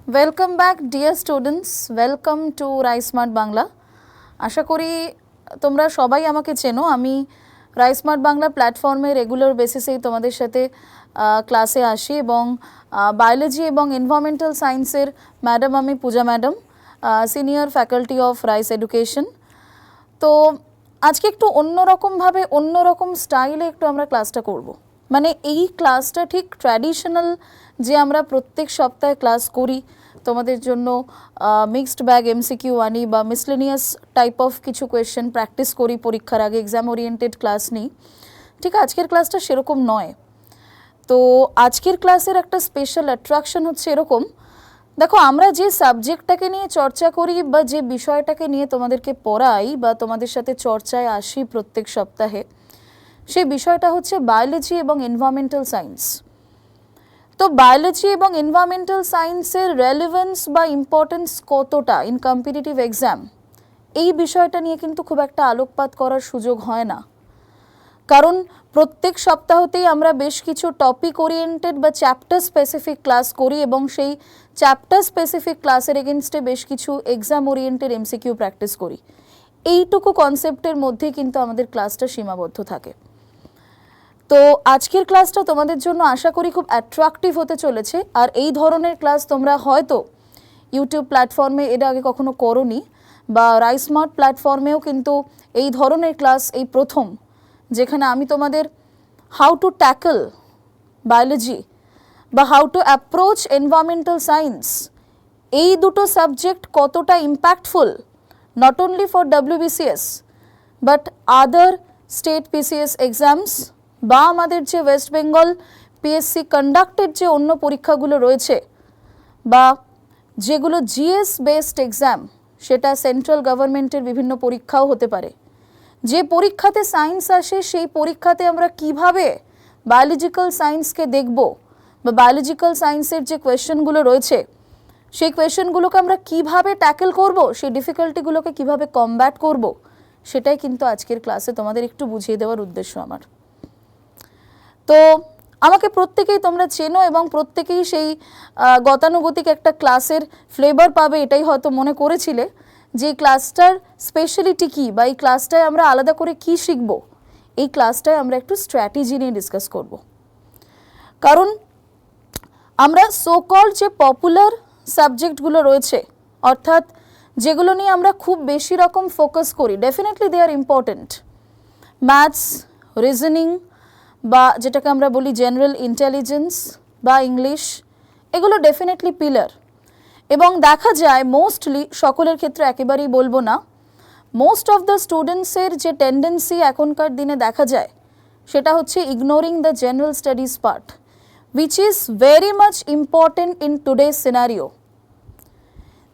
Welcome back dear students, welcome to Rice Smart Bangla. আশা করি তোমরা সবাই আমাকে চেনো। আমি রাইসমার্ট বাংলা প্ল্যাটফর্মে রেগুলার বেসিসেই তোমাদের সাথে ক্লাসে আসি এবং বায়োলজি এবং এনভায়রনমেন্টাল সায়েন্সের ম্যাডাম আমি Puja madam, senior faculty of Rice Education. তো আজকে একটু অন্যরকমভাবে অন্যরকম স্টাইলে একটু আমরা ক্লাসটা করব। মানে এই ক্লাসটা ঠিক ট্র্যাডিশনাল যে আমরা প্রত্যেক সপ্তাহে ক্লাস করি, তোমাদের জন্য মিক্সড ব্যাগ এমসিকিউ আনি বা মিসলেনিয়াস টাইপ অফ কিছু কোয়েশ্চেন প্র্যাকটিস করি পরীক্ষার আগে, এক্সাম ওরিয়েন্টেড ক্লাস নিই, ঠিক আজকের ক্লাসটা সেরকম নয়। তো আজকের ক্লাসের একটা স্পেশাল অ্যাট্রাকশন হচ্ছে এরকম, দেখো আমরা যে সাবজেক্টটাকে নিয়ে চর্চা করি বা যে বিষয়টাকে নিয়ে তোমাদেরকে পড়াই বা তোমাদের সাথে চর্চায় আসি প্রত্যেক সপ্তাহে, সেই বিষয়টা হচ্ছে বায়োলজি এবং এনভায়রনমেন্টাল সায়েন্স। তো বায়োলজি এবং এনভায়রনমেন্টাল সায়েন্সের রেলেভেন্স বা ইম্পর্টেন্স কতটা ইন কম্পিটিটিভ এক্সাম, এই বিষয়টা নিয়ে কিন্তু খুব একটা আলোকপাত করার সুযোগ হয় না। কারণ প্রত্যেক সপ্তাহতেই আমরা বেশ কিছু টপিক ওরিয়েন্টেড বা চ্যাপ্টার স্পেসিফিক ক্লাস করি এবং সেই চ্যাপ্টার স্পেসিফিক ক্লাসের এগেনস্টে বেশ কিছু এক্সাম ওরিয়েন্টেড এমসিকিউ প্র্যাকটিস করি। এইটুকু কনসেপ্টের মধ্যেই কিন্তু আমাদের ক্লাসটা সীমাবদ্ধ থাকে। তো আজকের ক্লাসটা তোমাদের জন্য আশা করি খুব অ্যাট্রাকটিভ হতে চলেছে। আর এই ধরনের ক্লাস তোমরা হয়তো ইউটিউব প্ল্যাটফর্মে এর আগে কখনো করোনি, বা রাইসমার্ট প্ল্যাটফর্মেও কিন্তু এই ধরনের ক্লাস এই প্রথম, যেখানে আমি তোমাদের হাউ টু ট্যাকল বায়োলজি বা how to approach environmental science, এই দুটো সাবজেক্ট কতটা impactful not only for WBCS but other state PCS exams বা আমাদের যে ওয়েস্ট বেঙ্গল PSC কন্ডাক্টেড যে অন্য পরীক্ষাগুলো রয়েছে বা যেগুলো GS বেসড এক্সাম, সেটা সেন্ট্রাল গভর্নমেন্টের বিভিন্ন পরীক্ষাও হতে পারে। যে পরীক্ষাতে সায়েন্স আসে সেই পরীক্ষাতে আমরা কিভাবে বায়োলজিক্যাল সায়েন্সকে দেখব বা বায়োলজিক্যাল সায়েন্সের যে কোয়েশ্চেনগুলো রয়েছে সেই কোয়েশ্চেনগুলোকে আমরা কিভাবে ট্যাকেল করব, সেই ডিফিকাল্টিগুলোকে কিভাবে কমব্যাট করব, সেটাই কিন্তু আজকের ক্লাসে তোমাদের একটু বুঝিয়ে দেওয়ার উদ্দেশ্য আমার। তো আমাকে প্রত্যেকেই তোমরা চেনো এবং প্রত্যেকেই সেই গতানুগতিক একটা ক্লাসের ফ্লেভার পাবে এটাই হয়তো মনে করেছিলে, যে ক্লাসটার স্পেশালিটি কী বা এই ক্লাসটায় আমরা আলাদা করে কি শিখব। এই ক্লাসটায় আমরা একটু স্ট্র্যাটেজি নিয়ে ডিসকাস করব। কারণ আমরা সোকল্ড যে পপুলার সাবজেক্টগুলো রয়েছে, অর্থাৎ যেগুলো নিয়ে আমরা খুব বেশি রকম ফোকাস করি, definitely they are important. Maths, reasoning বা যেটাকে আমরা বলি জেনারেল ইন্টেলিজেন্স বা ইংলিশ, এগুলো ডেফিনেটলি পিলার। এবং দেখা যায় মোস্টলি, সকলের ক্ষেত্রে একেবারেই বলবো না, মোস্ট অফ দ্য স্টুডেন্টসের যে টেন্ডেন্সি এখনকার দিনে দেখা যায় সেটা হচ্ছে ignoring the general studies part, which is very much important in today's scenario.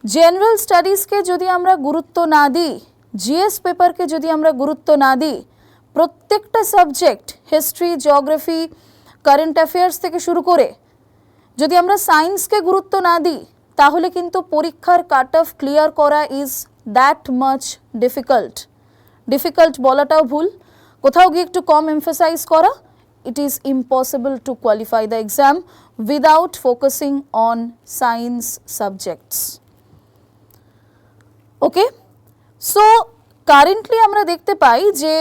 General স্টাডিজকে যদি আমরা গুরুত্ব না দিই, GS পেপারকে যদি আমরা গুরুত্ব না দিই, প্রত্যেকটা subject history, geography, current affairs থেকে শুরু করে যদি আমরা সায়েন্সকে গুরুত্ব না দিই, তাহলে কিন্তু পরীক্ষার কাট অফ ক্লিয়ার করা ইজ দ্যাট মাচ ডিফিকাল্ট বলাটাও ভুল, কোথাও গিয়ে একটু কম এমফাসাইজ করা, it is impossible to qualify the exam without focusing on science subjects. Okay, so currently আমরা দেখতে পাই যে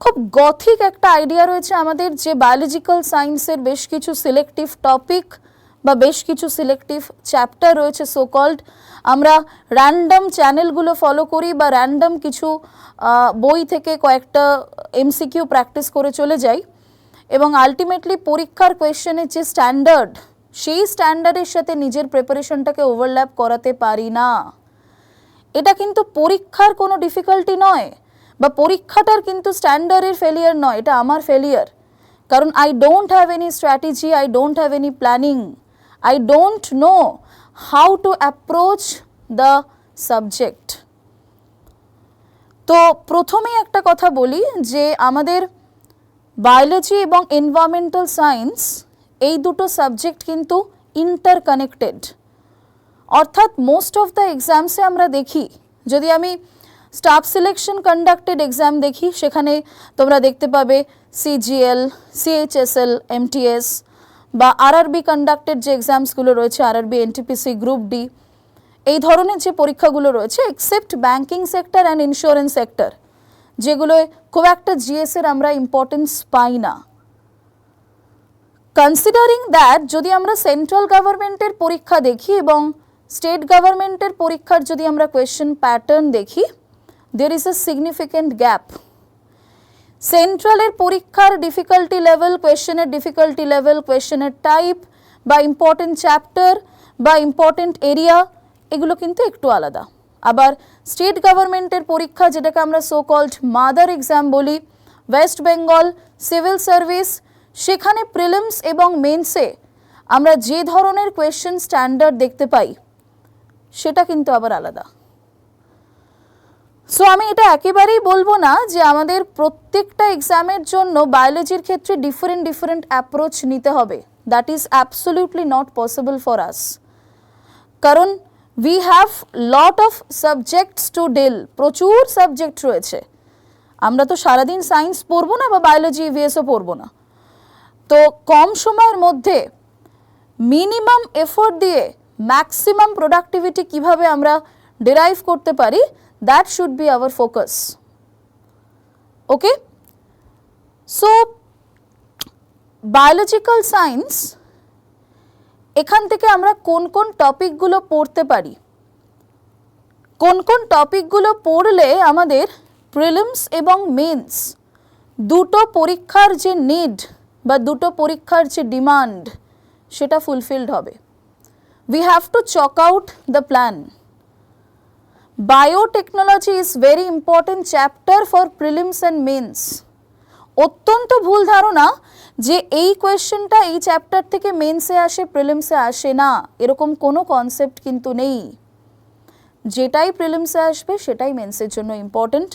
খুব গথিক একটা আইডিয়া রয়েছে আমাদের, যে বায়োলজিক্যাল সায়েন্সের বেশ কিছু সিলেক্টিভ টপিক বা বেশ কিছু সিলেক্টিভ চ্যাপ্টার রয়েছে সোকল্ড, আমরা র্যান্ডম চ্যানেলগুলো ফলো করি বা র্যান্ডম কিছু বই থেকে কয়েকটা MCQ প্র্যাকটিস করে চলে যাই এবং আলটিমেটলি পরীক্ষার কোয়েশ্চেনের যে স্ট্যান্ডার্ড, সেই স্ট্যান্ডার্ডের সাথে নিজের প্রিপারেশনটাকে ওভারল্যাপ করাতে পারি না। এটা কিন্তু পরীক্ষার কোনো ডিফিকাল্টি নয় বা পরীক্ষাটার কিন্তু স্ট্যান্ডার্ডের ফেলিয়ার নয়, এটা আমার ফেলিয়ার। কারণ I don't have any strategy, I don't have any planning, I don't know how to approach the subject. তো প্রথমেই একটা কথা বলি যে আমাদের বায়োলজি এবং এনভায়রনমেন্টাল সায়েন্স এই দুটো সাবজেক্ট কিন্তু ইন্টারকানেক্টেড। অর্থাৎ মোস্ট অফ দ্য এক্সামসে আমরা দেখি, যদি আমি স্টাফ সিলেকশন কন্ডাক্টেড এক্সাম দেখি, সেখানে তোমরা দেখতে পাবে CGL, CHSL, MTS বা আরআরবি কন্ডাক্টেড যে এক্সামসগুলো রয়েছে, আরআরবি, এনটিপিসি, গ্রুপ ডি, এই ধরনের যে পরীক্ষাগুলো রয়েছে, except banking sector and insurance sector, যেগুলোয় খুব একটা জিএসের আমরা ইম্পর্টেন্স পাই না। কনসিডারিং দ্যাট, যদি আমরা সেন্ট্রাল গভর্নমেন্টের পরীক্ষা দেখি এবং স্টেট গভর্নমেন্টের পরীক্ষার যদি আমরা কোয়েশ্চেন প্যাটার্ন দেখি, there is a significant gap. সেন্ট্রালের পরীক্ষার ডিফিকাল্টি লেভেল, কোয়েশ্চেনের ডিফিকাল্টি লেভেল, কোয়েশ্চেনের টাইপ বা ইম্পর্টেন্ট চ্যাপ্টার বা ইম্পর্টেন্ট এরিয়া, এগুলো কিন্তু একটু আলাদা। আবার স্টেট গভর্নমেন্টের পরীক্ষা, যেটাকে আমরা সো কল্ড মাদার এক্সাম বলি, ওয়েস্ট বেঙ্গল সিভিল সার্ভিস, সেখানে প্রিলিমস এবং মেন্সে আমরা যে ধরনের কোয়েশ্চেন স্ট্যান্ডার্ড দেখতে পাই সেটা কিন্তু আবার আলাদা। সো আমি এটা একেবারেই বলবো না যে আমাদের প্রত্যেকটা এক্সামের জন্য বায়োলজির ক্ষেত্রে ডিফারেন্ট অ্যাপ্রোচ নিতে হবে। That is absolutely not possible for us, কারণ we have lot of subjects to deal, প্রচুর সাবজেক্ট রয়েছে। আমরা তো সারাদিন সায়েন্স পড়বো না বা বায়োলজি ইভিএসও পড়বো না। তো কম সময়ের মধ্যে মিনিমাম এফোর্ট দিয়ে ম্যাক্সিমাম প্রোডাক্টিভিটি কিভাবে আমরা ডিরাইভ করতে পারি, that should be our focus. Okay, so biological science, এখান থেকে আমরা কোন কোন টপিকগুলো পড়তে পারি, কোন কোন টপিকগুলো পড়লে আমাদের প্রিলিমস এবং মেন্স দুটো পরীক্ষার যে নিড বা দুটো পরীক্ষার যে ডিমান্ড সেটা ফুলফিলড হবে। We have to chalk out the plan. Biotechnology is very important chapter for prelims and men's. অত্যন্ত ভুল ধারণা যে এই কোয়েশ্চেনটা এই চ্যাপ্টার থেকে মেন্সে আসে, প্রিলিমসে আসে না, এরকম কোনো কনসেপ্ট কিন্তু নেই। যেটাই প্রিলিমসে আসবে সেটাই মেন্সের জন্য ইম্পর্টেন্ট।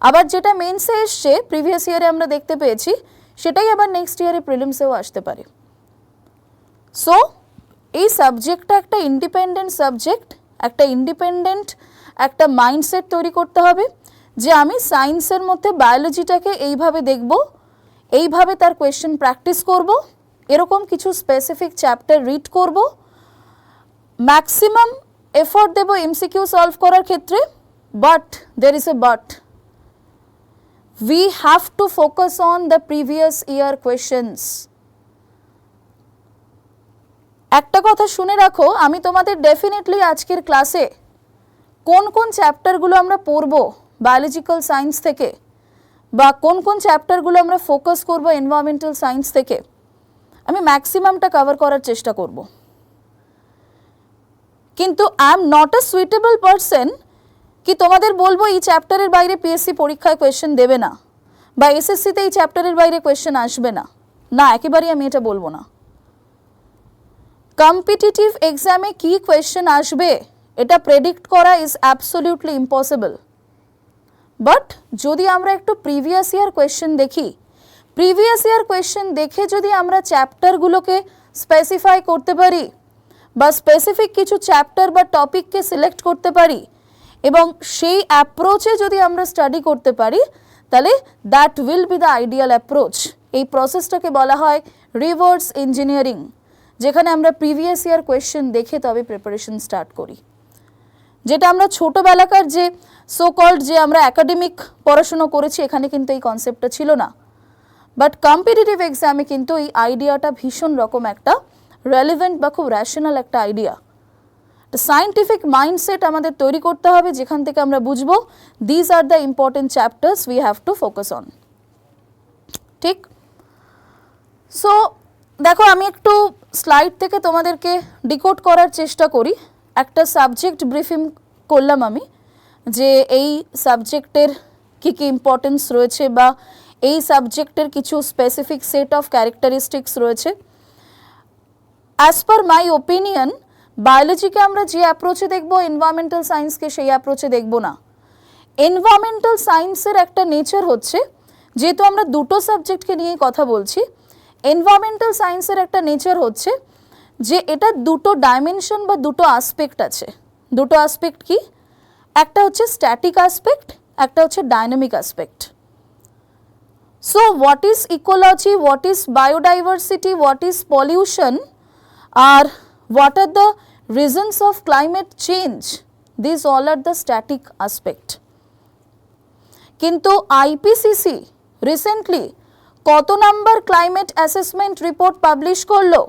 আবার যেটা মেন্সে এসছে প্রিভিয়াস ইয়ারে আমরা দেখতে পেয়েছি, সেটাই আবার নেক্সট ইয়ারে প্রিলিমসেও আসতে পারে। সো এই সাবজেক্টটা একটা ইন্ডিপেন্ডেন্ট সাবজেক্ট, একটা ইন্ডিপেন্ডেন্ট একটা মাইন্ডসেট তৈরি করতে হবে যে আমি সায়েন্সের মধ্যে বায়োলজিটাকে এইভাবে দেখব, এইভাবে তার কোয়েশ্চেন প্র্যাকটিস করব, এরকম কিছু স্পেসিফিক চ্যাপ্টার রিড করব, ম্যাক্সিমাম এফোর্ট দেব এমসিকিউ সলভ করার ক্ষেত্রে। But there is a but, we have to focus on the previous year questions. একটা কথা শুনে রাখো, আমি তোমাদের ডেফিনেটলি আজকের ক্লাসে কোন কোন চ্যাপ্টারগুলো আমরা পড়ব বায়োলজিক্যাল সায়েন্স থেকে বা কোন কোন চ্যাপ্টারগুলো আমরা ফোকাস করব এনভায়রনমেন্টাল সায়েন্স থেকে, আমি ম্যাক্সিমামটা কভার করার চেষ্টা করব। কিন্তু I am not a suitable person কি তোমাদের বলবো এই চ্যাপ্টারের বাইরে পিএসসি পরীক্ষায় কোয়েশ্চেন দেবে না বা এসএসসিতে এই চ্যাপ্টারের বাইরে কোয়েশ্চেন আসবে না, না, একেবারেই আমি এটা বলবো না। কম্পিটিটিভ এক্সামে কি কোয়েশ্চেন আসবে এটা প্রেডিক্ট করা ইজ অ্যাবসলিউটলি ইম্পসিবল। বাট যদি আমরা একটু প্রিভিয়াস ইয়ার কোয়েশ্চেন দেখি, প্রিভিয়াস ইয়ার কোয়েশ্চেন দেখে যদি আমরা চ্যাপ্টারগুলোকে স্পেসিফাই করতে পারি বা স্পেসিফিক কিছু চ্যাপ্টার বা টপিককে সিলেক্ট করতে পারি এবং সেই অ্যাপ্রোচে যদি আমরা স্টাডি করতে পারি, তাহলে that will be the ideal approach. এই প্রসেসটাকে বলা হয় রিভার্স ইঞ্জিনিয়ারিং, যেখানে আমরা প্রিভিয়াস ইয়ার কোয়েশ্চেন দেখে তবে প্রিপারেশন স্টার্ট করি। যেটা আমরা ছোটোবেলাকার যে সো কল্ড যে আমরা একাডেমিক পড়াশুনো করেছি, এখানে কিন্তু এই কনসেপ্টটা ছিল না। বাট কম্পিটিটিভ এক্সামে কিন্তু এই আইডিয়াটা ভীষণ রকম একটা রেলিভেন্ট বা খুব র্যাশনাল একটা আইডিয়া। সায়েন্টিফিক মাইন্ডসেট আমাদের তৈরি করতে হবে, যেখান থেকে আমরা বুঝবো these are the important chapters we have to focus on. ঠিক? সো দেখো, আমি একটু স্লাইড থেকে তোমাদেরকে ডিকোড করার চেষ্টা করি। একটা সাবজেক্ট ব্রিফিং করলাম আমি, যে এই সাবজেক্টের কী কী ইম্পর্টেন্স রয়েছে বা এই সাবজেক্টের কিছু স্পেসিফিক সেট অফ ক্যারেক্টারিস্টিক্স রয়েছে। অ্যাজ পার মাই ওপিনিয়ন, বায়োলজিকে আমরা যে অ্যাপ্রোচে দেখব, এনভায়রনমেন্টাল সায়েন্সকে সেই অ্যাপ্রোচে দেখব না। এনভায়রনমেন্টাল সায়েন্সের একটা নেচার হচ্ছে, যেহেতু আমরা দুটো সাবজেক্টকে নিয়ে কথা বলছি, এনভায়রনমেন্টাল সায়েন্সের একটা নেচার হচ্ছে যে এটা দুটো ডাইমেনশন বা দুটো আসপেক্ট আছে। দুটো আসপেক্ট কি? একটা হচ্ছে স্ট্যাটিক আসপেক্ট, একটা হচ্ছে dynamic aspect. So what is ecology, what is biodiversity, what is pollution, or what are the reasons of climate change? These all are the static aspect. কিন্তু আইপিসিসি রিসেন্টলি কত number climate assessment report publish করলো,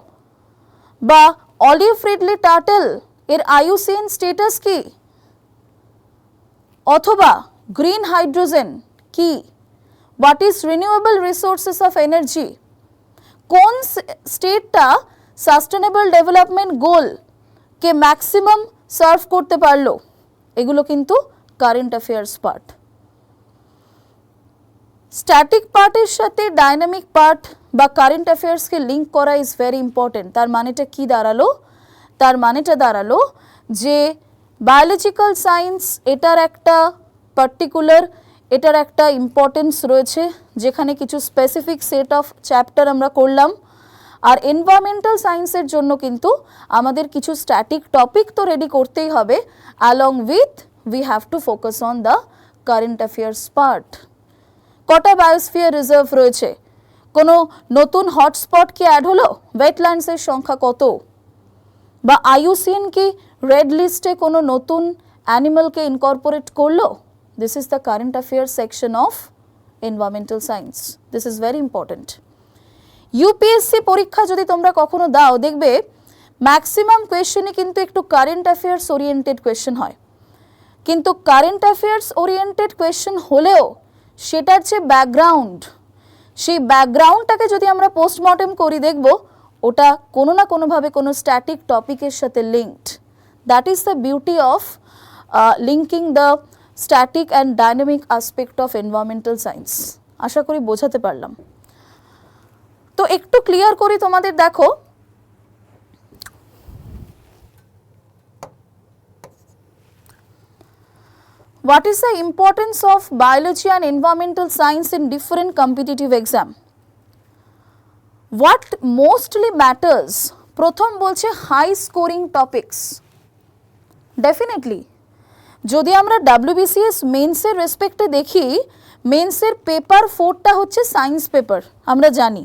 বা olive Ridley turtle এর IUCN status কি, অথবা green hydrogen কি, what is renewable resources of energy, কোন স্টেটটা sustainable development goal কে maximum serve করতে পারলো, এগুলো কিন্তু কারেন্ট অ্যাফেয়ার্স পার্ট। স্ট্যাটিক পার্টের সাথে ডাইনামিক পার্ট বা কারেন্ট অ্যাফেয়ার্সকে লিঙ্ক করা ইজ ভেরি ইম্পর্টেন্ট। তার মানেটা কি দাঁড়ালো? তার মানেটা দাঁড়ালো যে বায়োলজিক্যাল সায়েন্স এটার একটা পার্টিকুলার, এটার একটা ইম্পর্টেন্স রয়েছে, যেখানে কিছু স্পেসিফিক সেট অফ চ্যাপ্টার আমরা করলাম। আর এনভায়রনমেন্টাল সায়েন্সের জন্য কিন্তু আমাদের কিছু স্ট্যাটিক টপিক তো রেডি করতেই হবে, along with we have to focus on the current affairs part. কটা বায়োস্ফিয়ার রিজার্ভ রয়েছে, কোনো নতুন হটস্পট কি অ্যাড হলো, ওয়েটল্যান্ডসের সংখ্যা কত, বা আইইউসিএন কি রেড লিস্টে কোনো নতুন অ্যানিমালকে ইনকর্পোরেট করলো। This is the current affairs section of environmental science. This is very important. UPSC পরীক্ষা যদি তোমরা কখনো দাও, দেখবে ম্যাক্সিমাম কোয়েশ্চেনই কিন্তু একটু কারেন্ট অ্যাফেয়ার্স ওরিয়েন্টেড কোয়েশ্চেন হয়। কিন্তু কারেন্ট অ্যাফেয়ার্স ওরিয়েন্টেড কোয়েশ্চেন হলেও সেটার যে ব্যাকগ্রাউন্ড, সেই ব্যাকগ্রাউন্ডটাকে যদি আমরা পোস্টমর্টেম করি, দেখব ওটা কোনো না কোনোভাবে কোনো স্ট্যাটিক টপিকের সাথে linked. That is the beauty of linking the static and dynamic aspect of environmental science. আশা করি বোঝাতে পারলাম। তো একটু ক্লিয়ার করি তোমাদের, দেখো what is the importance of biology and environmental science in different competitive exam? What mostly matters? প্রথম বলছে হাই স্কোরিং টপিকস। ডেফিনেটলি যদি আমরা ডাব্লিউবিসিএস মেন্সের রেসপেক্টে দেখি, মেন্সের পেপার 4টা হচ্ছে সায়েন্স পেপার। আমরা জানি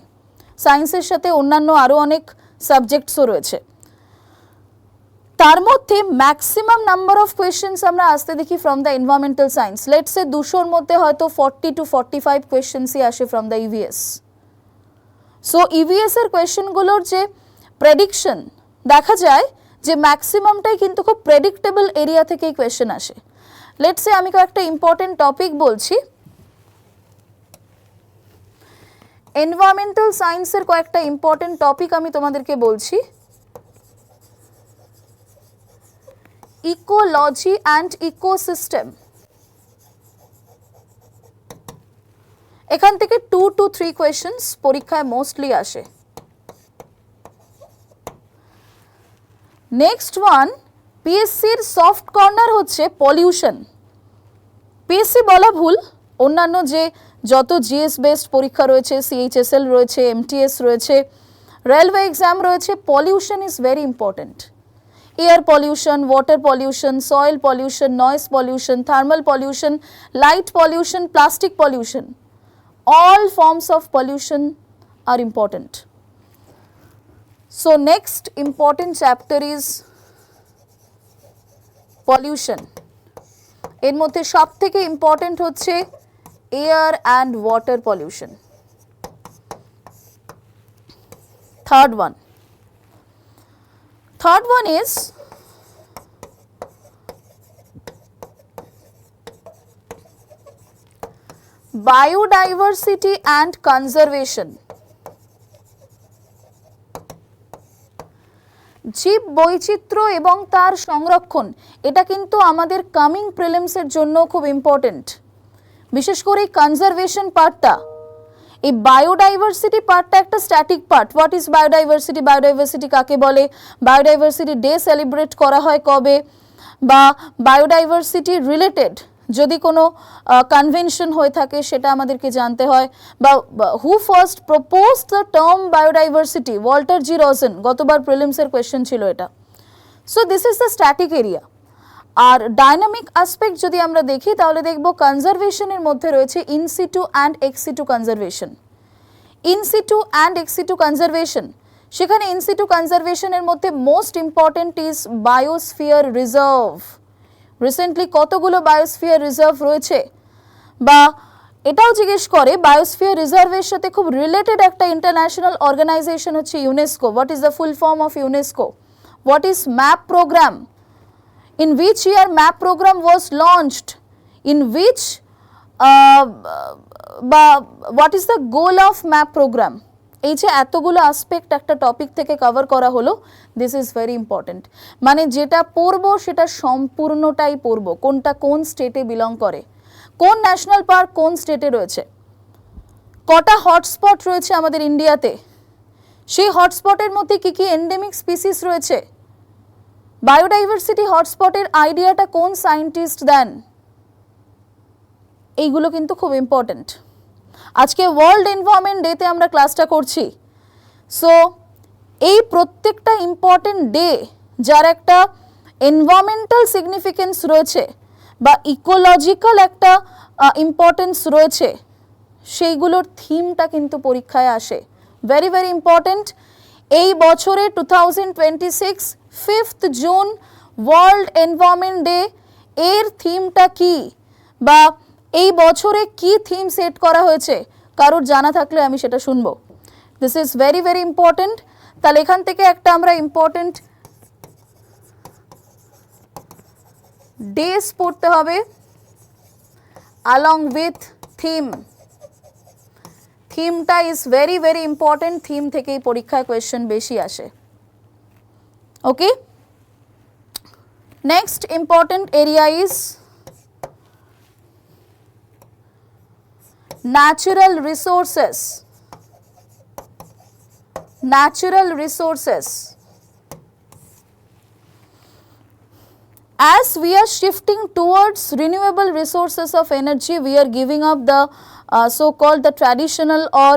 সায়েন্সের সাথে অন্যান্য আরও অনেক সাবজেক্টসও রয়েছে। তার মধ্যে ম্যাক্সিমাম নাম্বার অফ কোয়েশ্চেন্স আমরা আসতে দেখি from the environmental science. Let's say 200-র মধ্যে হয়তো 40 to 45 কোয়েশ্চেন্সই আসে from the EVS. So EVS এর কোয়েশ্চেনগুলোর যে প্রেডিকশন, দেখা যায় যে ম্যাক্সিমামটাই কিন্তু খুব প্রেডিক্টেবল এরিয়া থেকেই কোয়েশ্চেন আসে। লেটস সে আমি কয়েকটা ইম্পর্টেন্ট টপিক বলছি, এনভায়রনমেন্টাল সায়েন্সের কয়েকটা ইম্পর্টেন্ট টপিক আমি তোমাদেরকে বলছি। ইকোলজি অ্যান্ড ইকোসিস্টেম, এখান থেকে 2 to 3 কোয়েশ্চেন্স পরীক্ষায় মোস্টলি আসে। নেক্সট ওয়ান, পিএসসির সফট কর্নার হচ্ছে পলিউশন। পিএসসি বলা ভুল, অন্যান্য যে যত জিএস বেসড পরীক্ষা রয়েছে, সিএইচএসএল রয়েছে, এমটিএস রয়েছে, রেলওয়ে এক্সাম রয়েছে, pollution is very important. Air pollution, water pollution, soil pollution, noise pollution, thermal pollution, light pollution, plastic pollution, all forms of pollution are important. So next important chapter is pollution. এর মধ্যে সবথেকে important হচ্ছে air and water pollution. Third one is biodiversity and conservation. জীব বৈচিত্র্য এবং তার সংরক্ষণ, এটা কিন্তু আমাদের কামিং প্রিলিমসের জন্য খুব ইম্পর্টেন্ট। বিশেষ করে এই কনজারভেশন পার্টটা, এই বায়োডাইভার্সিটি পার্টটা একটা static part. What is biodiversity, biodiversity কাকে বলে, বায়োডাইভার্সিটি ডে সেলিব্রেট করা হয় কবে, বা বায়োডাইভার্সিটি রিলেটেড যদি কোনো কনভেনশন হয়ে থাকে সেটা আমাদেরকে জানতে হয়, বা who first propose the term biodiversity, Walter G Rosen, গতবার প্রিলিমসের কোয়েশ্চেন ছিল এটা। So this is the static area. আর ডাইনামিক অ্যাসপেক্ট যদি আমরা দেখি তাহলে দেখব কনজারভেশনের মধ্যে রয়েছে in situ and ex situ conservation. In situ and ex situ conservation, সেখানে ইনসিটু কনজারভেশনের মধ্যে most important is biosphere reserve. Recently কতগুলো বায়োস্ফিয়ার রিজার্ভ রয়েছে, বা এটাও জিজ্ঞেস করে বায়োস্ফিয়ার রিজার্ভের সাথে খুব রিলেটেড একটা ইন্টারন্যাশনাল অর্গানাইজেশন হচ্ছে UNESCO. What is the full form of UNESCO? What is map programme? In which year MAP program was launched? In which what is the goal of MAP program? এই যে এতগুলো aspect একটা topic থেকে cover করা হলো, this is very important. মানে যেটা পড়বো সেটা সম্পূর্ণটাই পড়বো, কোনটা কোন স্টেটে বিলং করে, কোন ন্যাশনাল পার্ক কোন স্টেটে রয়েছে, কটা হটস্পট রয়েছে আমাদের ইন্ডিয়াতে, সেই হটস্পটের মধ্যে কি কি এন্ডেমিক স্পিসিস রয়েছে, বায়োডাইভার্সিটি হটস্পটের আইডিয়াটা কোন সায়েন্টিস্ট দেন, এইগুলো কিন্তু খুব ইম্পর্টেন্ট। আজকে ওয়ার্ল্ড এনভায়রনমেন্ট ডেতে আমরা ক্লাসটা করছি, সো এই প্রত্যেকটা ইম্পর্টেন্ট ডে যার একটা এনভায়রনমেন্টাল সিগনিফিকেন্স রয়েছে বা ইকোলজিক্যাল একটা ইম্পর্টেন্স রয়েছে, সেইগুলোর থিমটা কিন্তু পরীক্ষায় আসে। Very very important. এই বছরে 2026 5th June world environment day, এর থিমটা কি বা এই বছরে কি থিম সেট করা হয়েছে কারোর জানা থাকলে আমি সেটা শুনবো। This is very very important. তাহলে এখান থেকে একটা আমরা ইম্পর্টেন্ট ডেজ পড়তে হবে along with theme. থিমটা is very very important, theme থেকেই পরীক্ষায় কোয়েশ্চেন বেশি আসে। Okay, next important area is natural resources. Natural resources, as we are shifting towards renewable resources of energy, we are giving up the so called the traditional or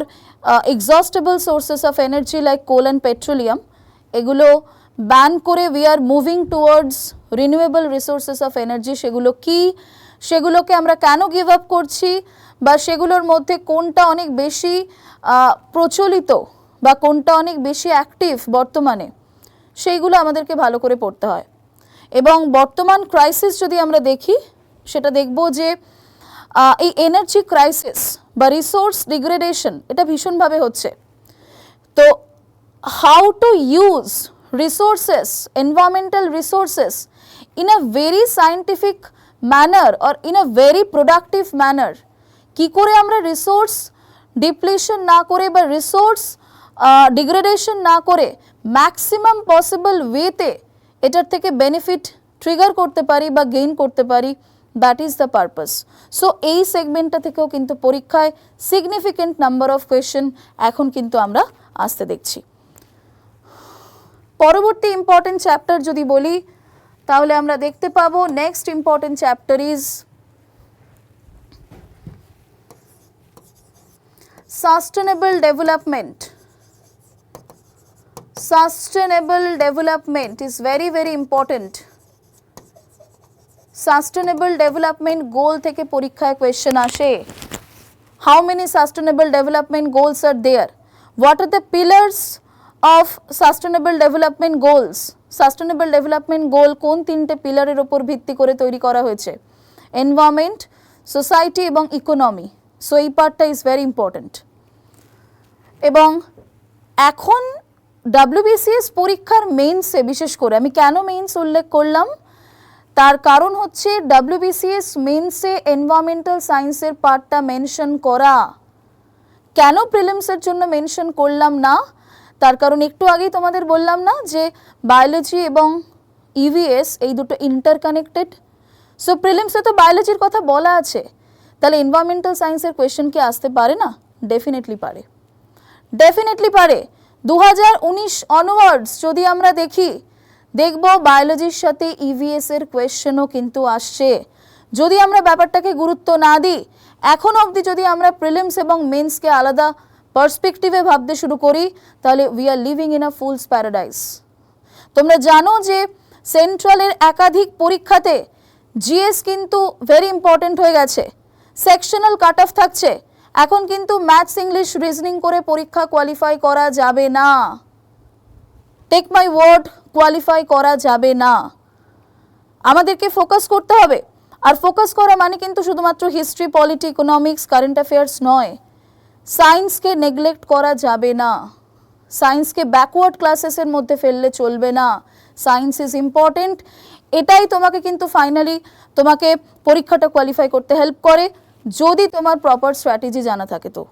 exhaustible sources of energy like coal and petroleum. এগুলো ban করে we are moving towards renewable resources of energy. সেগুলো কি, সেগুলোকে আমরা কেন give up করছি, বা সেগুলোর মধ্যে কোনটা অনেক বেশি প্রচলিত বা কোনটা অনেক বেশি অ্যাক্টিভ বর্তমানে, সেইগুলো আমাদেরকে ভালো করে পড়তে হয়। এবং বর্তমান ক্রাইসিস যদি আমরা দেখি, সেটা দেখব যে এই এনার্জি ক্রাইসিস বা রিসোর্স ডিগ্রেডেশন এটা ভীষণভাবে হচ্ছে। তো how to use resources, environmental resources in a very scientific manner or in a very productive manner, কি করে আমরা রিসোর্স ডিপ্লিশন না করে বা রিসোর্স ডিগ্রেডেশন না করে ম্যাক্সিমাম পসিবল ওয়েতে এটার থেকে বেনিফিট ট্রিগার করতে পারি বা গেইন করতে পারি, that is the purpose. So এই সেগমেন্টটা থেকেও কিন্তু পরীক্ষায় সিগনিফিকেন্ট নাম্বার অফ কোয়েশ্চেন এখন কিন্তু আমরা আসতে দেখছি। পরবর্তী ইম্পর্টেন্ট চ্যাপ্টার যদি বলি তাহলে আমরা দেখতে পাবো next important chapter is sustainable development. Sustainable development is very very important. Sustainable development goal থেকে পরীক্ষায় কোয়েশ্চেন আসে। How many sustainable development goals are there? What are the pillars of sustainable development goals? Sustainable development goal কোন তিনটে পিলারের উপর ভিত্তি করে তৈরি করা হয়েছে? Environment, society এবং economy. So এই পার্টটা is very important. এবং এখন WBCS পরীক্ষার মেইনসে বিশেষ করে আমি কেন মেইনস উল্লেখ করলাম, তার কারণ হচ্ছে WBCS মেইনসে এনভায়রনমেন্টাল সায়েন্সের পার্টটা মেনশন করা। কেন প্রিলিমসের জন্য মেনশন করলাম না, তার কারণ একটু আগেই তোমাদের বললাম না যে বায়োলজি এবং EVS এই দুটো ইন্টারকানেক্টেড। সো প্রিলিমসে তো বায়োলজির কথা বলা আছে, তাহলে এনভায়রনমেন্টাল সায়েন্সের কোয়েশ্চেন কি আসতে পারে না? ডেফিনেটলি পারে, ডেফিনেটলি পারে। 2019 অনওয়ার্ডস যদি আমরা দেখি, দেখব বায়োলজির সাথে EVS এর কোয়েশ্চেনও কিন্তু আসছে। যদি আমরা ব্যাপারটাকে গুরুত্ব না দিই, এখন অবধি যদি আমরা প্রিলিমস এবং মেন্সকে আলাদা পার্সপেক্টিভে ভাবতে শুরু করি, তাহলে we are living in a fool's paradise. তোমরা জানো যে সেন্ট্রালের একাধিক পরীক্ষাতে জিএস কিন্তু ভেরি ইম্পর্টেন্ট হয়ে গেছে, সেকশনাল কাট অফ থাকছে। এখন কিন্তু ম্যাথস, ইংলিশ, রিজনিং করে পরীক্ষা কোয়ালিফাই করা যাবে না, টেক মাই ওয়ার্ড, কোয়ালিফাই করা যাবে না। আমাদেরকে ফোকাস করতে হবে, আর ফোকাস করা মানে কিন্তু শুধুমাত্র history, polity, economics, current affairs নয়। সায়েন্সকে নেগলেক্ট করা যাবে না, সায়েন্সকে ব্যাকওয়ার্ড ক্লাসেসের মধ্যে ফেললে চলবে না। সায়েন্স ইজ ইম্পর্টেন্ট, এটাই তোমাকে কিন্তু ফাইনালি তোমাকে পরীক্ষাটা কোয়ালিফাই করতে হেল্প করে, যদি তোমার প্রপার স্ট্র্যাটেজি জানা থাকে। তো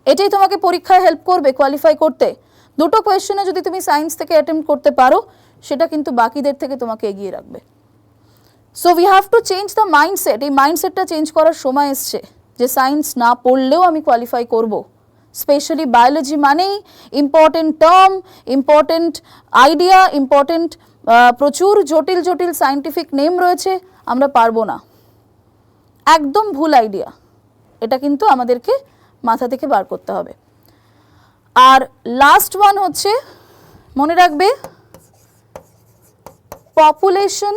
এটাই তোমাকে পরীক্ষায় হেল্প করবে কোয়ালিফাই করতে। দুটো কোয়েশ্চেনে যদি তুমি সায়েন্স থেকে অ্যাটেম্প্ট করতে পারো, সেটা কিন্তু বাকিদের থেকে তোমাকে এগিয়ে রাখবে। So we have to change the mindset. এই মাইন্ডসেটটা চেঞ্জ করার সময় এসছে যে সায়েন্স না পড়লেও আমি কোয়ালিফাই করব। স্পেশালি বায়োলজি মানেই important term, important idea, important প্রচুর জটিল জটিল সায়েন্টিফিক নেম রয়েছে, আমরা পারবো না। একদম ভুল আইডিয়া, এটা কিন্তু আমাদেরকে মাথা থেকে বার করতে হবে। আর লাস্ট ওয়ান হচ্ছে, মনে রাখবে, population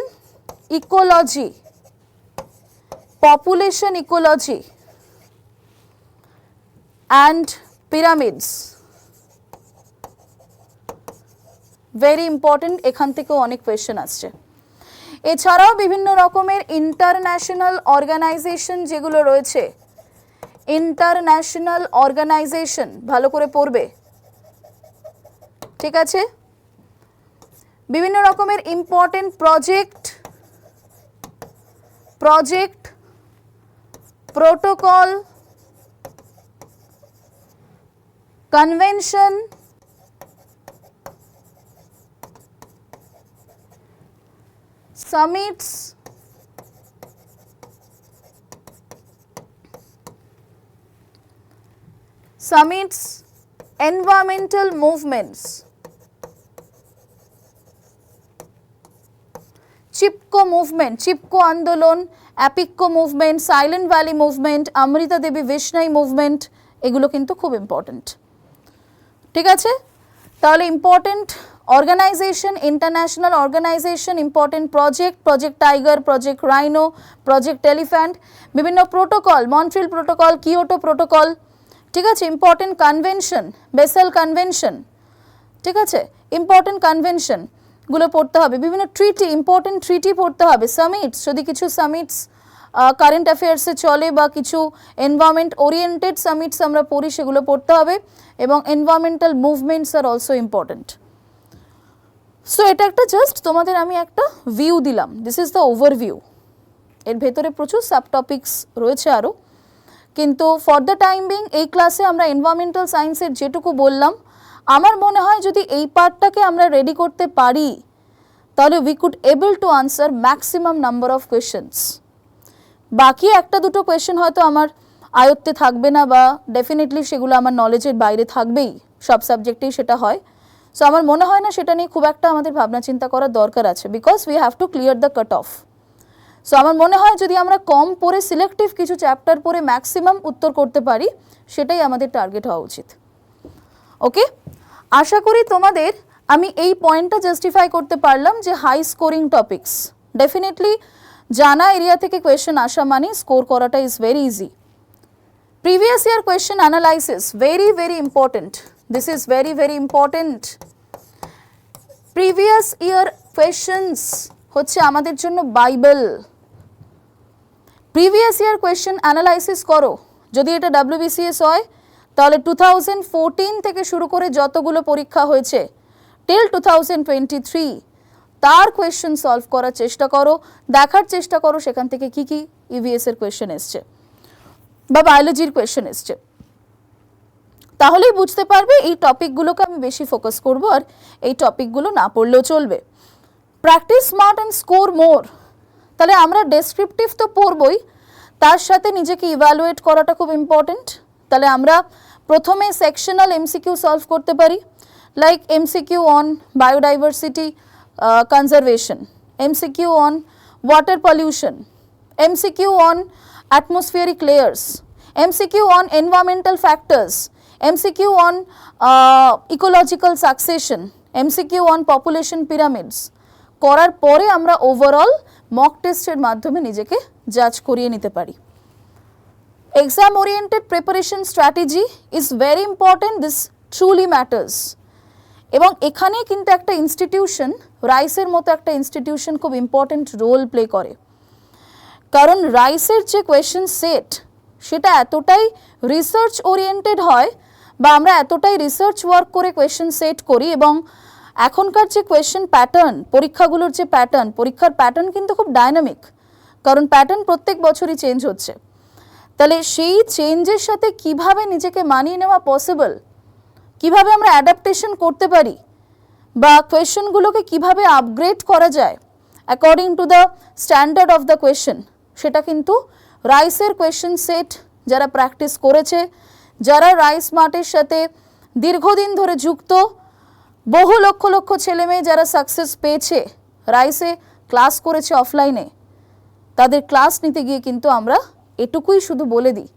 ecology. Population ecology and pyramids very important, এখান থেকেও অনেক কোয়েশ্চেন আসছে। এছাড়াও বিভিন্ন রকমের ইন্টারন্যাশনাল অর্গানাইজেশন যেগুলো রয়েছে, ইন্টারন্যাশনাল অর্গানাইজেশন ভালো করে পড়বে, ঠিক আছে? বিভিন্ন রকমের important project, protocol, convention, summits, environmental movements, Chipko movement, Chipko আন্দোলন, Appiko movement, Silent Valley movement, Amrita Devi Bishnoi movement, এগুলো কিন্তু খুব ইম্পর্টেন্ট, ঠিক আছে? তাহলে important organization, international organization, important project, Project Tiger, Project Rhino, Project Elephant, বিভিন্ন protocol, Montreal protocol, Kyoto protocol, ঠিক আছে? ইম্পর্টেন্ট কনভেনশন, বেসেল কনভেনশন, ঠিক আছে? ইম্পর্টেন্ট কনভেনশন গুলো পড়তে হবে। বিভিন্ন ট্রিটি, ইম্পর্টেন্ট ট্রিটি পড়তে হবে। সামিটস, যদি কিছু সামিটস কারেন্ট অ্যাফেয়ার্সে চলে বা কিছু এনভায়রনমেন্ট ওরিয়েন্টেড সামিটস আমরা পড়ি, সেগুলো পড়তে হবে। এবং environmental movements are also important. So এটা একটা জাস্ট তোমাদের আমি একটা ভিউ দিলাম, দিস ইজ দ্য ওভারভিউ। এর ভেতরে প্রচুর সাবটপিক্স রয়েছে আরও, কিন্তু ফর দ্য টাইম বিং এই ক্লাসে আমরা এনভায়রনমেন্টাল সায়েন্সের যেটুকু বললাম, আমার মনে হয় যদি এই পার্টটাকে আমরা রেডি করতে পারি, তাহলে we could able to answer maximum number of questions. বাকি একটা দুটো কোয়েশ্চেন হয়তো আমার আয়ত্তে থাকবে না, বা ডেফিনেটলি সেগুলো আমার নলেজের বাইরে থাকবেই, সব সাবজেক্টেই সেটা হয়। সো আমার মনে হয় না সেটা নিয়ে খুব একটা আমাদের ভাবনা চিন্তা করার দরকার আছে, because we have to clear the cut off. So আমার মনে হয় যদি আমরা কম পড়ে সিলেক্টিভ কিছু চ্যাপ্টার পড়ে ম্যাক্সিমাম উত্তর করতে পারি, সেটাই আমাদের টার্গেট হওয়া উচিত। ওকে, আশা করি তোমাদের আমি এই পয়েন্টটা জাস্টিফাই করতে পারলাম যে হাই স্কোরিং টপিকস ডেফিনেটলি জানা এরিয়া থেকে কোয়েশ্চেন আসা মানে স্কোর করাটা is very easy. Previous year question analysis very very important, this is very very important. Previous year questions হচ্ছে আমাদের জন্য Bible. Previous year question analysis করো, যদি এটা WBCS হয় তাহলে 2014 থেকে শুরু করে যতগুলো পরীক্ষা হয়েছে টিল 2023 তার কোয়েশ্চেন সলভ করার চেষ্টা করো, দেখার চেষ্টা করো সেখান থেকে কি কি EVS এর কোয়েশ্চেন এসছে বা বায়োলজির কোয়েশ্চেন এসছে। তাহলেই বুঝতে পারবে এই টপিকগুলোকে আমি বেশি ফোকাস করব, আর এই টপিকগুলো না পড়লেও চলবে। প্র্যাকটিস স্মার্ট অ্যান্ড স্কোর মোর। তাহলে আমরা ডেসক্রিপটিভ তো পড়বই, তার সাথে নিজেকে ইভ্যালুয়েট করাটা খুব ইম্পর্টেন্ট। তাহলে আমরা প্রথমে সেকশনাল MCQ সলভ করতে পারি, like MCQ on biodiversity conservation, MCQ on water pollution, MCQ on atmospheric layers, MCQ on environmental factors, MCQ on ecological succession, MCQ on population pyramids, করার পরে আমরা ওভারঅল মক টেস্টের মাধ্যমে নিজেকে জাজ করিয়ে নিতে পারি। Exam oriented preparation strategy is very important, this truly matters. এবং এখানে কিন্তু একটা ইনস্টিটিউশন, রাইসের মতো একটা ইনস্টিটিউশন খুব ইম্পর্টেন্ট রোল প্লে করে। কারণ রাইসের যে কোয়েশ্চেন সেট সেটা এতটাই রিসার্চ ওরিয়েন্টেড হয়, বা আমরা এতটাই রিসার্চ ওয়ার্ক করে কোয়েশ্চেন সেট করি, এবং এখনকার যে কোয়েশ্চেন প্যাটার্ন, পরীক্ষাগুলোর যে প্যাটার্ন, পরীক্ষার প্যাটার্ন কিন্তু খুব ডাইনামিক, কারণ প্যাটার্ন প্রত্যেক বছরই চেঞ্জ হচ্ছে। তাহলে সেই চেঞ্জের সাথে কিভাবে নিজেকে মানিয়ে নেওয়া পসিবল, কিভাবে আমরা অ্যাডাপ্টেশন করতে পারি, বা কোয়েশ্চেনগুলোকে কিভাবে আপগ্রেড করা যায় according to the standard of the question, সেটা কিন্তু রাইসের কোয়েশ্চেন সেট যারা প্র্যাকটিস করেছে, যারা রাইস মার্টের সাথে দীর্ঘদিন ধরে যুক্ত, বহু লক্ষ লক্ষ ছেলেমেয়ে যারা সাকসেস পেয়েছে, রাইসে ক্লাস করেছে অফলাইনে, তাদের ক্লাস নিতে গিয়ে কিন্তু আমরা এটুকুই শুধু বলে দিই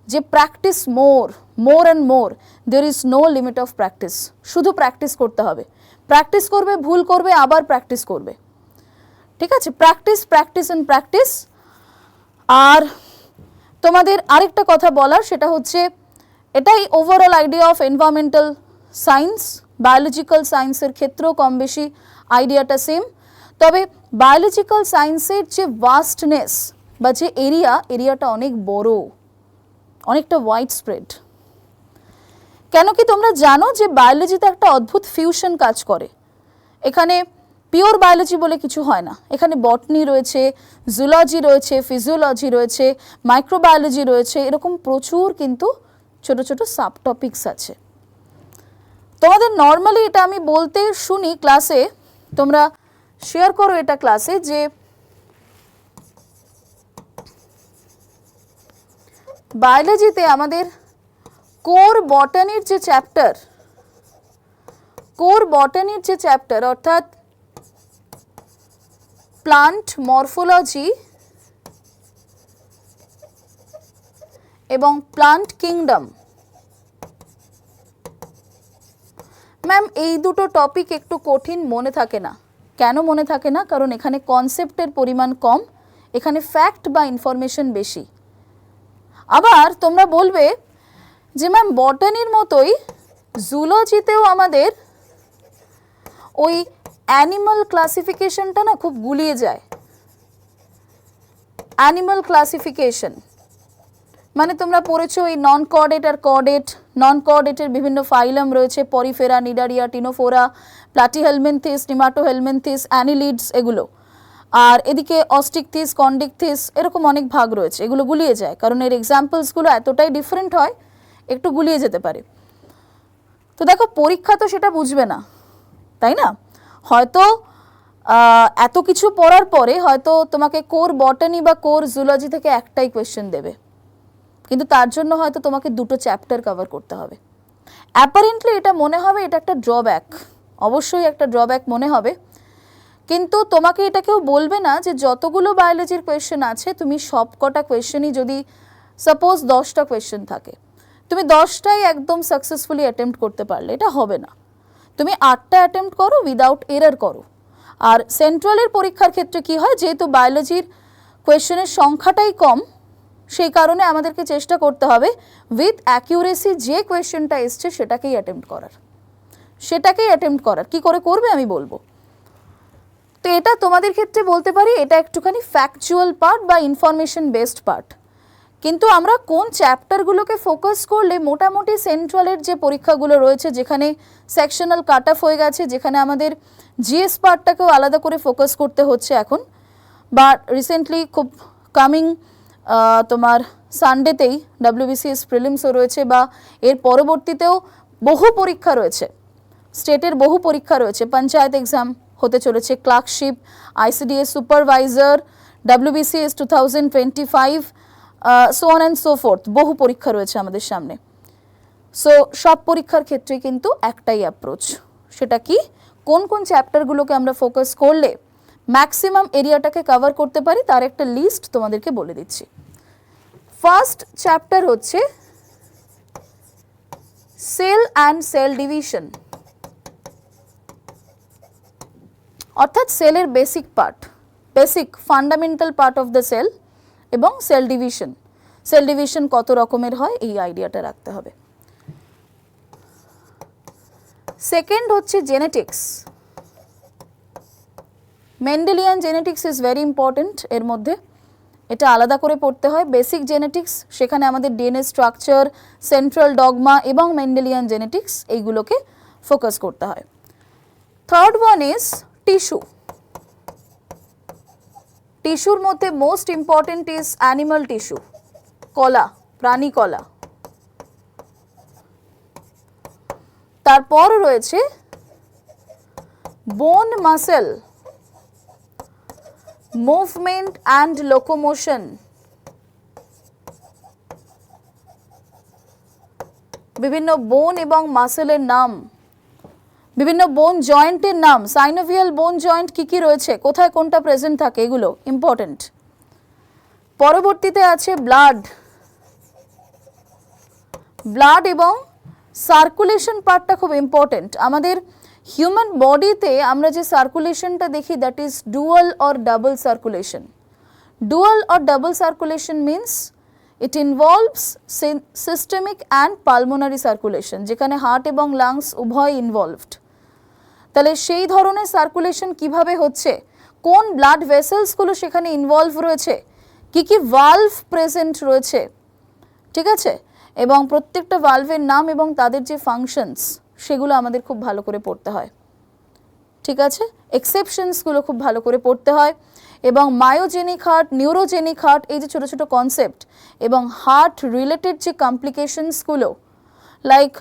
যে practice more and more, there is no limit of practice. শুধু প্র্যাকটিস করতে হবে, প্র্যাকটিস করবে, ভুল করবে, আবার প্র্যাকটিস করবে, ঠিক আছে? Practice practice and practice. আর তোমাদের আরেকটা কথা বলার, সেটা হচ্ছে এটাই overall idea of environmental science. Biological সায়েন্সের ক্ষেত্রেও কম বেশি আইডিয়াটা সেম, তবে বায়োলজিক্যাল সায়েন্সের যে ভাস্টনেস বা যে এরিয়াটা অনেক বড়, অনেকটা ওয়াইড স্প্রেড। কেন কি তোমরা জানো যে বায়োলজিতে একটা অদ্ভুত ফিউশন কাজ করে। এখানে পিওর বায়োলজি বলে কিছু হয় না, এখানে বটনি রয়েছে, জুলজি রয়েছে, ফিজিওলজি রয়েছে, মাইক্রোবায়োলজি রয়েছে, এরকম প্রচুর কিন্তু ছোট ছোট সাব টপিকস আছে। তোমাদের নর্মালি এটা আমি বলতে শুনি ক্লাসে, তোমরা শেয়ার করো এটা ক্লাসে, যে বায়োলজিতে আমাদের কোর বটানির যে চ্যাপ্টার অর্থাৎ প্লান্ট মরফোলজি এবং প্লান্ট কিংডম, ম্যাম এই দুটো টপিক একটু কঠিন, মনে থাকে না। কেন মনে থাকে না? কারণ এখানে কনসেপ্টের পরিমাণ কম, এখানে ফ্যাক্ট বা ইনফরমেশন বেশি। আবার তোমরা বলবে যে ম্যাম বটানির মতোই জুলজিতেও আমাদের ওই অ্যানিমাল ক্লাসিফিকেশনটা না খুব গুলিয়ে যায়। অ্যানিমাল ক্লাসিফিকেশন মানে তোমরা পড়েছো ওই নন কর্ডেট আর কর্ডেট, নন কর্ডেটের বিভিন্ন ফাইলাম রয়েছে, Porifera, Cnidaria, ctenophora, Platyhelminthes, নিমাটোহেলমিনথিস, annelids, এগুলো। আর এদিকে অস্টিকথিস, কন্ডিকথিস, এরকম অনেক ভাগ রয়েছে, এগুলো গুলিয়ে যায়, কারণ এর এক্সাম্পলসগুলো এতটাই ডিফারেন্ট হয়, একটু গুলিয়ে যেতে পারে। তো দেখো পরীক্ষা তো সেটা বুঝবে না, তাই না? হয়তো এত কিছু পড়ার পরে হয়তো তোমাকে কোর বটানি বা কোর জুলজি থেকে একটাই কোয়েশ্চেন দেবে, কিন্তু তার জন্য হয়তো তোমাকে দুটো চ্যাপ্টার কভার করতে হবে। অ্যাপারেন্টলি এটা মনে হবে এটা একটা ড্রব্যাক, অবশ্যই একটা ড্রব্যাক মনে হবে, কিন্তু তোমাকে এটা কেউ বলবে না যে যতগুলো বায়োলজির কোয়েশ্চেন আছে তুমি সব কটা কোয়েশ্চেনই, যদি সাপোজ 10টা কোয়েশ্চেন থাকে, তুমি 10টাই একদম সাকসেসফুলি অ্যাটেম্প্ট করতে পারলে, এটা হবে না। তুমি 8টা অ্যাটেম্প্ট করো, উইদাউট এরার করো। আর সেন্ট্রালের পরীক্ষার ক্ষেত্রে কি হয়, যেহেতু বায়োলজির কোয়েশ্চেনের সংখ্যাটাই কম, সেই কারণে আমাদেরকে চেষ্টা করতে হবে উইথ অ্যাকিউরেসি যে কোয়েশ্চেনটা এসছে সেটাকেই অ্যাটেম্প্ট করার। কি করে করবে আমি বলবো। তো এটা তোমাদের ক্ষেত্রে বলতে পারি এটা একটুখানি ফ্যাকচুয়াল পার্ট বা ইনফরমেশন বেসড পার্ট, কিন্তু আমরা কোন চ্যাপ্টারগুলোকে ফোকাস করলে মোটামুটি সেন্ট্রালের যে পরীক্ষাগুলো রয়েছে, যেখানে সেকশনাল কাট অফ হয়ে গেছে, যেখানে আমাদের জিএস পার্টটাকেও আলাদা করে ফোকাস করতে হচ্ছে এখন, বা রিসেন্টলি খুব কামিং তোমার সানডেতেই WBCS প্রিলিমসও রয়েছে, বা এর পরবর্তীতেও বহু পরীক্ষা রয়েছে, স্টেটের বহু পরীক্ষা রয়েছে, পঞ্চায়েত এক্সাম হতে চলেছে, clerkship, ICDS supervisor, WBCS 2025, so on and so fourth, বহু পরীক্ষা রয়েছে আমাদের সামনে। সো সব পরীক্ষার ক্ষেত্রে কিন্তু একটাই অ্যাপ্রোচ, সেটা কি কোন কোন চ্যাপ্টারগুলোকে আমরা ফোকাস করলে ম্যাক্সিমাম এরিয়াটাকে কভার করতে পারি, তার একটা লিস্ট তোমাদেরকে বলে দিচ্ছি। ফার্স্ট চ্যাপ্টার হচ্ছে সেল অ্যান্ড সেল ডিভিশন, অর্থাৎ সেলের basic part, basic fundamental part of the cell, এবং সেল ডিভিশন কত রকমের হয় এই আইডিয়াটা রাখতে হবে। সেকেন্ড হচ্ছে genetics. Mendelian genetics is very important. এর মধ্যে এটা আলাদা করে পড়তে হয়। বেসিক জেনেটিক্স, সেখানে আমাদের ডিএনএ স্ট্রাকচার, সেন্ট্রাল ডগমা এবং মেন্ডেলিয়ান জেনেটিক্স এইগুলোকে ফোকাস করতে হয়। Third one is tissue. টিস্যুর মধ্যে most important is animal tissue, কলা, প্রাণী কলা। তারপর রয়েছে বোন মাসেল, মুভমেন্ট অ্যান্ড লোকোমোশন। বিভিন্ন বোন এবং মাসেলের নাম, বিভিন্ন বোন জয়েন্টের নাম, সাইনোভিয়াল বোন জয়েন্ট কি কি রয়েছে, কোথায় কোনটা প্রেজেন্ট থাকে, এগুলো ইম্পর্টেন্ট। পরবর্তীতে আছে ব্লাড এবং সার্কুলেশন পার্টটা খুব ইম্পর্টেন্ট। আমাদের হিউম্যান বডিতে আমরা যে সার্কুলেশনটা দেখি that is dual or double circulation. Dual or double circulation means it involves systemic and pulmonary circulation, যেখানে হার্ট এবং লাংস উভয় ইনভলভড। তাহলে সেই ধরনের সার্কুলেশন কিভাবে হচ্ছে, কোন ব্লাড ভেসেলসগুলো সেখানে ইনভলভ রয়েছে, কি কি ভালভ প্রেজেন্ট রয়েছে, ঠিক আছে, এবং প্রত্যেকটা ভালভের নাম এবং তাদের যে ফাংশনস সেগুলো আমাদের খুব ভালো করে পড়তে হয়, ঠিক আছে। এক্সেপশনসগুলো খুব ভালো করে পড়তে হয়। এবং মায়োজেনিক হার্ট, নিউরোজেনিক হার্ট, এই যে ছোটো ছোটো কনসেপ্ট, এবং হার্ট রিলেটেড যে কমপ্লিকেশনসগুলো লাইক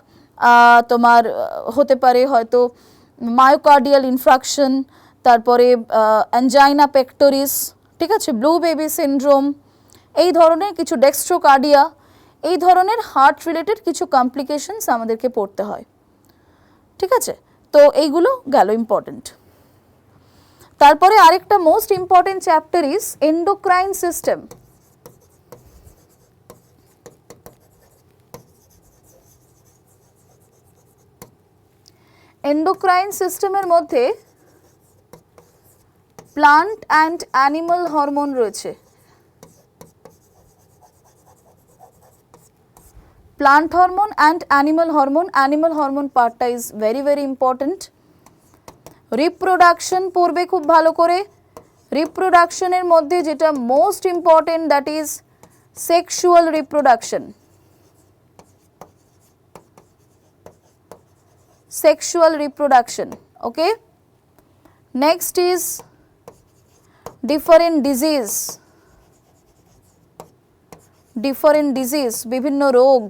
তোমার হতে পারে হয়তো মায়োকার্ডিয়াল ইনফ্রাকশন, তারপরে অ্যাঞ্জাইনা পেক্টোরিস, ঠিক আছে, ব্লু বেবি সিনড্রোম, এই ধরনের কিছু ডেক্সট্রোকার্ডিয়া, এই ধরনের হার্ট রিলেটেড কিছু কমপ্লিকেশনস আমাদেরকে পড়তে হয়, ঠিক আছে। তো এইগুলো গেল ইম্পর্টেন্ট। তারপরে আরেকটা most important chapter is endocrine system. Endocrine সিস্টেমের মধ্যে প্লান্ট অ্যান্ড অ্যানিমাল হরমোন রয়েছে। Plant hormone and animal hormone, animal hormone পার্টটা is very very important. Reproduction পড়বে খুব ভালো করে। রিপ্রোডাকশনের মধ্যে যেটা most important that is sexual reproduction. Sexual reproduction, okay. Next is different disease, বিভিন্ন রোগ,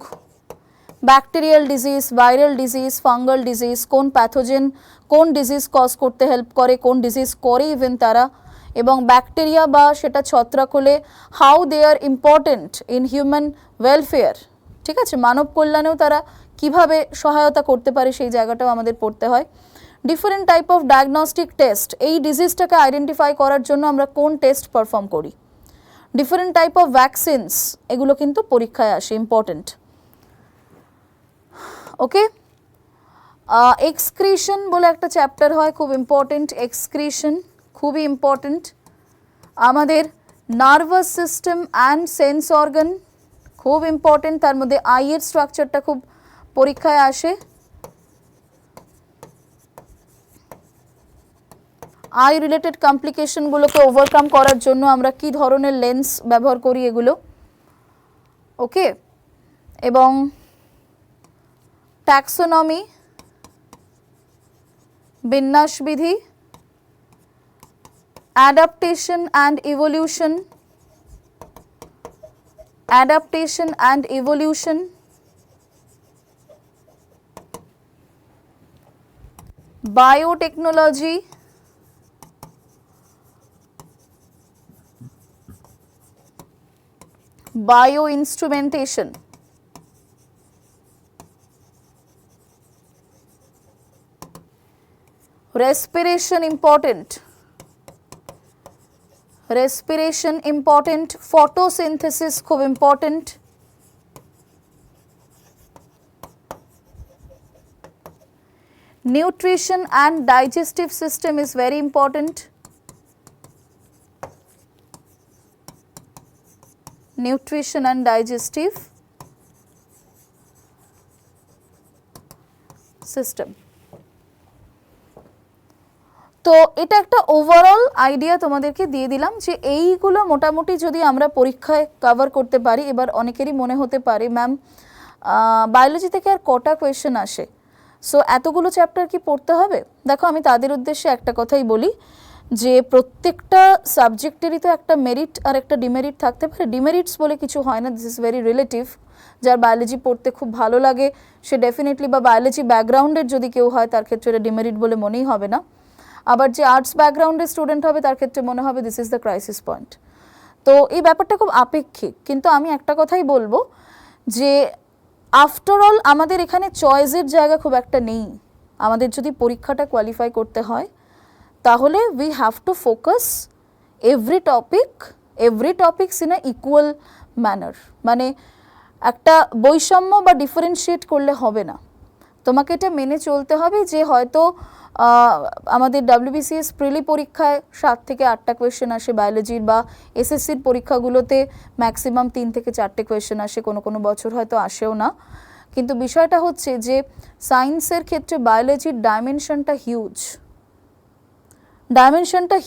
bacterial disease, viral disease, fungal disease, কোন প্যাথোজেন কোন ডিজিজ কজ করতে হেল্প করে, কোন ডিজিজ করে ইভেন তারা, এবং ব্যাকটেরিয়া বা সেটা ছত্রাক হলে how they are important in human welfare, ঠিক আছে, মানব কল্যাণেও তারা কিভাবে সহায়তা করতে পারে সেই জায়গাটাও আমাদের পড়তে হয়। Different type of diagnostic test, এই ডিজিজটাকে আইডেন্টিফাই করার জন্য আমরা কোন টেস্ট পারফর্ম করি। ডিফারেন্ট টাইপ অফ ভ্যাকসিনস, এগুলো কিন্তু পরীক্ষায় আসে, ইম্পর্টেন্ট, ওকে। এক্সক্রিশন বলে একটা চ্যাপ্টার হয়, খুব ইম্পর্টেন্ট। এক্সক্রিশন খুবই ইম্পর্টেন্ট। আমাদের nervous system and sense organ খুব ইম্পর্টেন্ট, তার মধ্যে আইয়ের স্ট্রাকচারটা খুব পরীক্ষায় আসে। আই রিলেটেড কমপ্লিকেশনগুলোকে ওভারকাম করার জন্য আমরা কি ধরনের লেন্স ব্যবহার করি, এগুলো, ওকে। এবং ট্যাক্সোনমি, বিন্যাসবিধি, adaptation and evolution, biotechnology, bio instrumentation, respiration important, photosynthesis খুব important, Nutrition and digestive system is very important. Nutrition and digestive system. তো এটা একটা ওভারঅল আইডিয়া তোমাদেরকে দিয়ে দিলাম যে এইগুলো মোটামুটি যদি আমরা পরীক্ষায় কভার করতে পারি। এবার অনেকেরই মনে হতে পারে ম্যাম বায়োলজি থেকে আর কটা কোয়েশ্চেন আসে, সো এতগুলো চ্যাপ্টার কি পড়তে হবে? দেখো আমি তাদের উদ্দেশ্যে একটা কথাই বলি যে প্রত্যেকটা সাবজেক্টেরই তো একটা মেরিট আর একটা ডিমেরিট থাকতে পারে। ডিমেরিটস বলে কিছু হয় না, দিস ইজ ভেরি রিলেটিভ। যার বায়োলজি পড়তে খুব ভালো লাগে সে ডেফিনেটলি, বা বায়োলজি ব্যাকগ্রাউন্ডের যদি কেউ হয় তার ক্ষেত্রে এটা ডিমেরিট বলে মনেই হবে না। আবার যে আর্টস ব্যাকগ্রাউন্ডের স্টুডেন্ট হবে তার ক্ষেত্রে মনে হবে this is the crisis point. তো এই ব্যাপারটা খুব আপেক্ষিক, কিন্তু আমি একটা কথাই বলবো যে আফটার অল আমাদের এখানে চয়েসের জায়গা খুব একটা নেই। আমাদের যদি পরীক্ষাটা কোয়ালিফাই করতে হয় তাহলে we have to focus every topics in a equal manner. মানে একটা বৈষম্য বা ডিফারেন্সিয়েট করলে হবে না, তোমাকে এটা মেনে চলতে হবে যে হয়তো আমাদের WBCS প্রিলি পরীক্ষায় 7 থেকে 8টা কোয়েশ্চেন আসে বায়োলজির, বা SSCর পরীক্ষাগুলোতে ম্যাক্সিমাম 3 থেকে 4টে কোয়েশ্চেন আসে, কোনো কোনো বছর হয়তো আসেও না। কিন্তু বিষয়টা হচ্ছে যে সায়েন্সের ক্ষেত্রে বায়োলজির ডাইমেনশনটা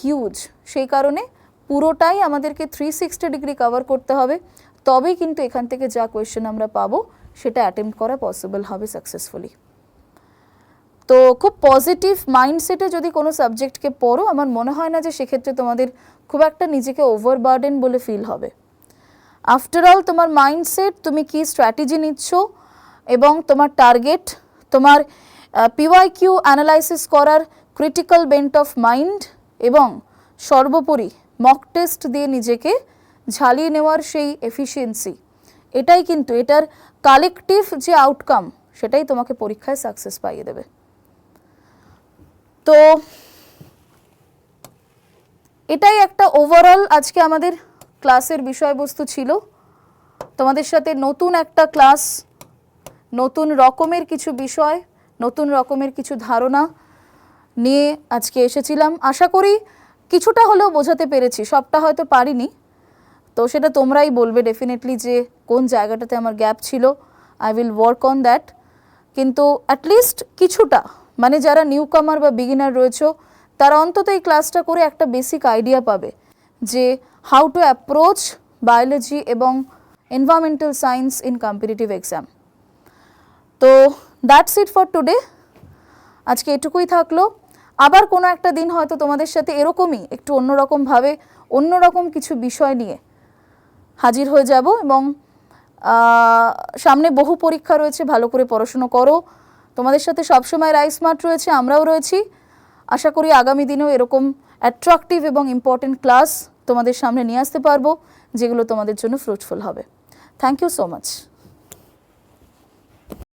হিউজ, সেই কারণে পুরোটাই আমাদেরকে 360 ডিগ্রি কভার করতে হবে, তবেই কিন্তু এখান থেকে যা কোয়েশ্চেন আমরা পাবো সেটা অ্যাটেম্প্ট করা পসিবল হবে সাকসেসফুলি। তো খুব পজিটিভ মাইন্ডসেটে যদি কোনো সাবজেক্টকে পড়ো, আমার মনে হয় না যে সেক্ষেত্রে তোমাদের খুব একটা নিজেকে ওভারবার্ডেন বলে ফিল হবে। আফটার অল তোমার মাইন্ডসেট, তুমি কি স্ট্র্যাটেজি নিচ্ছ এবং তোমার টার্গেট, তোমার PYQ অ্যানালাইসিস করার ক্রিটিক্যাল বেন্ট অফ মাইন্ড, এবং সর্বোপরি মক টেস্ট দিয়ে নিজেকে ঝালিয়ে নেওয়ার সেই এফিসিয়েন্সি, এটাই কিন্তু এটার কালেকটিভ যে আউটকাম সেটাই তোমাকে পরীক্ষায় সাকসেস পাইয়ে দেবে। তো এটাই একটা ওভারঅল আজকে আমাদের ক্লাসের বিষয়বস্তু ছিল। তোমাদের সাথে নতুন একটা ক্লাস, নতুন রকমের কিছু বিষয়, নতুন রকমের কিছু ধারণা নিয়ে আজকে এসেছিলাম। আশা করি কিছুটা হলেও বোঝাতে পেরেছি, সবটা হয়তো পারিনি, তো সেটা তোমরাই বলবে ডেফিনেটলি যে কোন জায়গাটাতে আমার গ্যাপ ছিল। I will work on that. কিন্তু অ্যাটলিস্ট কিছুটা, মানে যারা নিউ কামার বা বিগিনার রয়েছে তারা অন্তত এই ক্লাসটা করে একটা বেসিক আইডিয়া পাবে যে হাউ টু অ্যাপ্রোচ বায়োলজি এবং environmental science in competitive exam. তো দ্যাটস ইট ফর টুডে। আজকে এটুকুই থাকলো। আবার কোনো একটা দিন হয়তো তোমাদের সাথে এরকমই একটু অন্যরকমভাবে অন্যরকম কিছু বিষয় নিয়ে হাজির হয়ে যাব। এবং সামনে বহু পরীক্ষা রয়েছে, ভালো করে পড়াশুনো করো। তোমাদের সাথে সবসময় রাইস স্মার্ট রয়েছে, আমরাও রয়েছি। আশা করি আগামী দিনেও এরকম অ্যাট্রাকটিভ এবং ইম্পর্টেন্ট ক্লাস তোমাদের সামনে নিয়ে আসতে পারবো, যেগুলো তোমাদের জন্য ফ্রুটফুল হবে। Thank you so much.